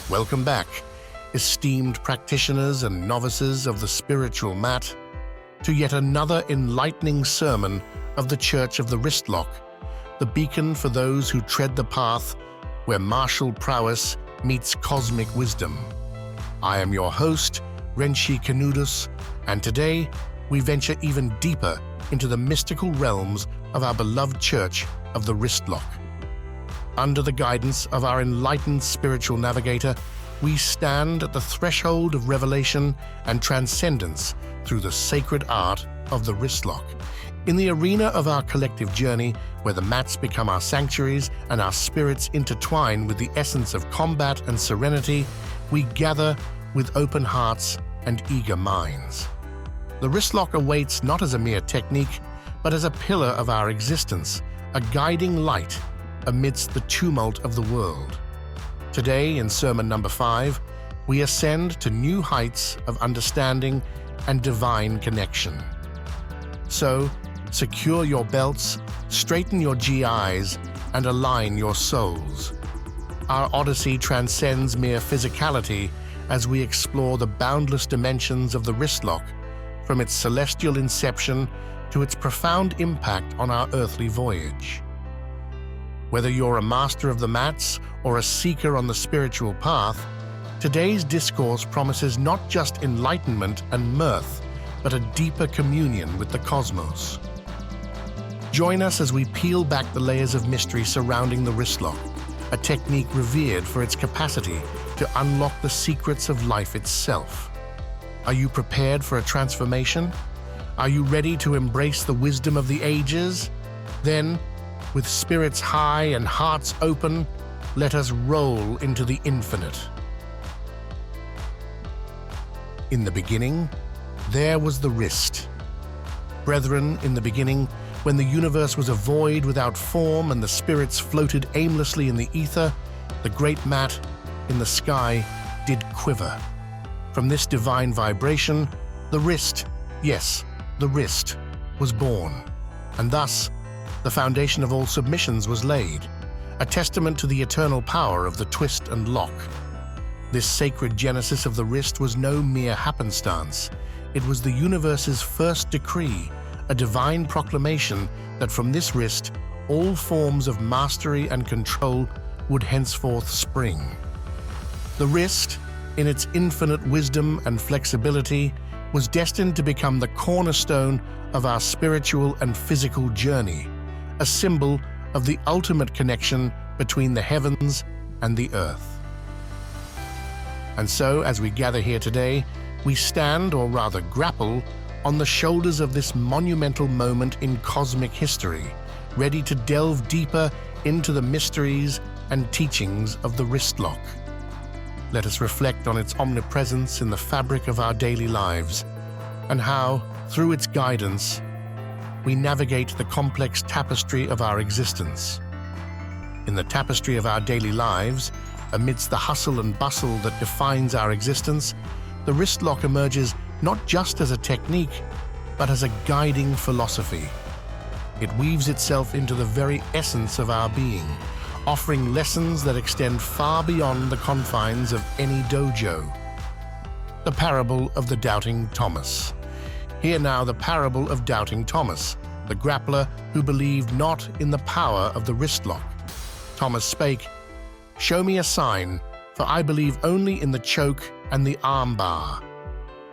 Welcome back, esteemed practitioners and novices of the spiritual mat, to yet another enlightening sermon of the Church of the Wristlock, the beacon for those who tread the path where martial prowess meets cosmic wisdom. I am your host, Renshi Kennudus, and today we venture even deeper into the mystical realms of our beloved Church of the Wristlock. Under the guidance of our enlightened spiritual navigator, we stand at the threshold of revelation and transcendence through the sacred art of the wristlock. In the arena of our collective journey, where the mats become our sanctuaries and our spirits intertwine with the essence of combat and serenity, we gather with open hearts and eager minds. The wristlock awaits not as a mere technique, but as a pillar of our existence, a guiding light amidst the tumult of the world. Today, in Sermon number 5, we ascend to new heights of understanding and divine connection. So, secure your belts, straighten your GIs, and align your souls. Our odyssey transcends mere physicality as we explore the boundless dimensions of the wristlock, from its celestial inception to its profound impact on our earthly voyage. Whether you're a master of the mats or a seeker on the spiritual path, today's discourse promises not just enlightenment and mirth, but a deeper communion with the cosmos. Join us as we peel back the layers of mystery surrounding the wristlock, a technique revered for its capacity to unlock the secrets of life itself. Are you prepared for a transformation? Are you ready to embrace the wisdom of the ages? Then, with spirits high and hearts open, let us roll into the infinite. In the beginning, there was the wrist. Brethren, in the beginning, when the universe was a void without form and the spirits floated aimlessly in the ether, the great mat in the sky did quiver. From this divine vibration, the wrist, yes, the wrist, was born, and thus the foundation of all submissions was laid, a testament to the eternal power of the twist and lock. This sacred genesis of the wrist was no mere happenstance. It was the universe's first decree, a divine proclamation that from this wrist, all forms of mastery and control would henceforth spring. The wrist, in its infinite wisdom and flexibility, was destined to become the cornerstone of our spiritual and physical journey, a symbol of the ultimate connection between the heavens and the earth. And so, as we gather here today, we stand, or rather grapple, on the shoulders of this monumental moment in cosmic history, ready to delve deeper into the mysteries and teachings of the wristlock. Let us reflect on its omnipresence in the fabric of our daily lives, and how, through its guidance, we navigate the complex tapestry of our existence. In the tapestry of our daily lives, amidst the hustle and bustle that defines our existence, the wristlock emerges not just as a technique, but as a guiding philosophy. It weaves itself into the very essence of our being, offering lessons that extend far beyond the confines of any dojo. The parable of the doubting Thomas. Hear now the parable of doubting Thomas, the grappler who believed not in the power of the wristlock. Thomas spake, "Show me a sign, for I believe only in the choke and the arm bar."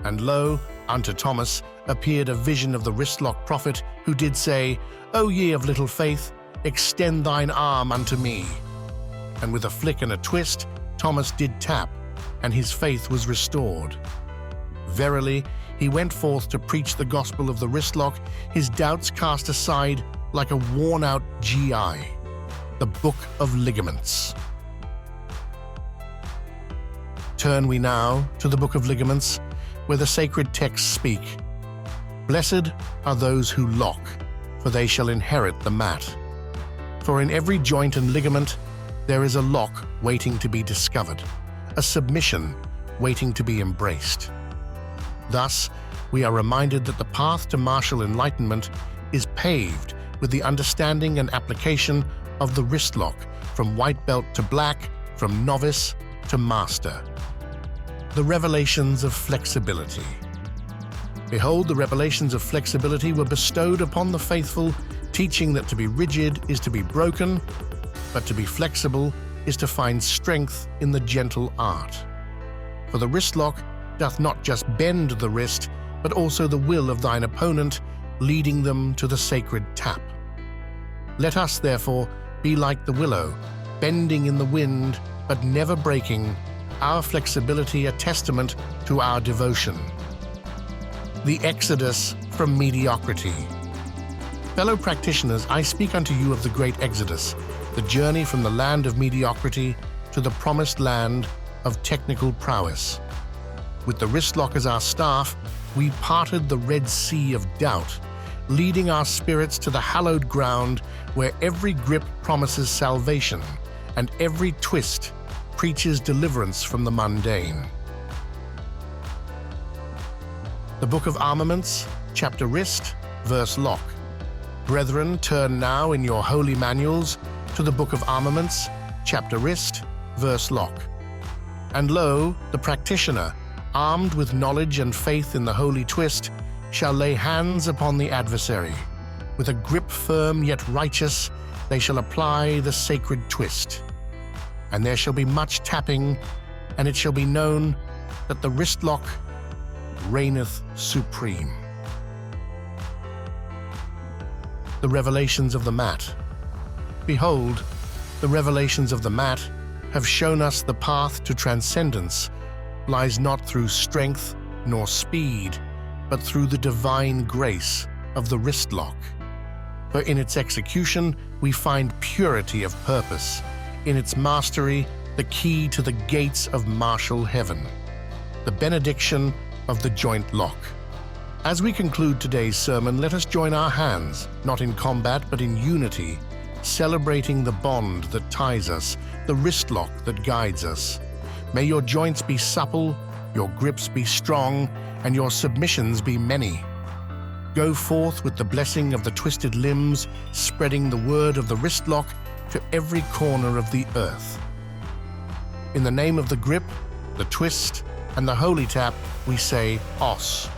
And lo, unto Thomas appeared a vision of the wristlock prophet, who did say, "O ye of little faith, extend thine arm unto me." And with a flick and a twist, Thomas did tap, and his faith was restored. Verily, he went forth to preach the gospel of the wristlock, his doubts cast aside like a worn-out GI, the Book of Ligaments. Turn we now to the Book of Ligaments, where the sacred texts speak, "Blessed are those who lock, for they shall inherit the mat. For in every joint and ligament there is a lock waiting to be discovered, a submission waiting to be embraced." Thus, we are reminded that the path to martial enlightenment is paved with the understanding and application of the wristlock, from white belt to black, from novice to master. The revelations of flexibility. Behold, the revelations of flexibility were bestowed upon the faithful, teaching that to be rigid is to be broken, but to be flexible is to find strength in the gentle art. For the wristlock doth not just bend the wrist, but also the will of thine opponent, leading them to the sacred tap. Let us, therefore, be like the willow, bending in the wind, but never breaking, our flexibility a testament to our devotion. The exodus from mediocrity. Fellow practitioners, I speak unto you of the great exodus, the journey from the land of mediocrity to the promised land of technical prowess. With the wristlock as our staff, we parted the Red Sea of doubt, leading our spirits to the hallowed ground where every grip promises salvation and every twist preaches deliverance from the mundane. The Book of Armaments, chapter Wrist, verse Lock. Brethren, turn now in your holy manuals to the Book of Armaments, chapter Wrist, verse Lock. And lo, the practitioner, armed with knowledge and faith in the holy twist, shall lay hands upon the adversary. With a grip firm yet righteous, they shall apply the sacred twist. And there shall be much tapping, and it shall be known that the wristlock reigneth supreme. The revelations of the mat. Behold, the revelations of the mat have shown us the path to transcendence lies not through strength nor speed, but through the divine grace of the wristlock. For in its execution we find purity of purpose, in its mastery the key to the gates of martial heaven, the benediction of the joint lock. As we conclude today's sermon, let us join our hands, not in combat but in unity, celebrating the bond that ties us, the wristlock that guides us. May your joints be supple, your grips be strong, and your submissions be many. Go forth with the blessing of the twisted limbs, spreading the word of the wristlock to every corner of the earth. In the name of the grip, the twist, and the holy tap, we say, Os.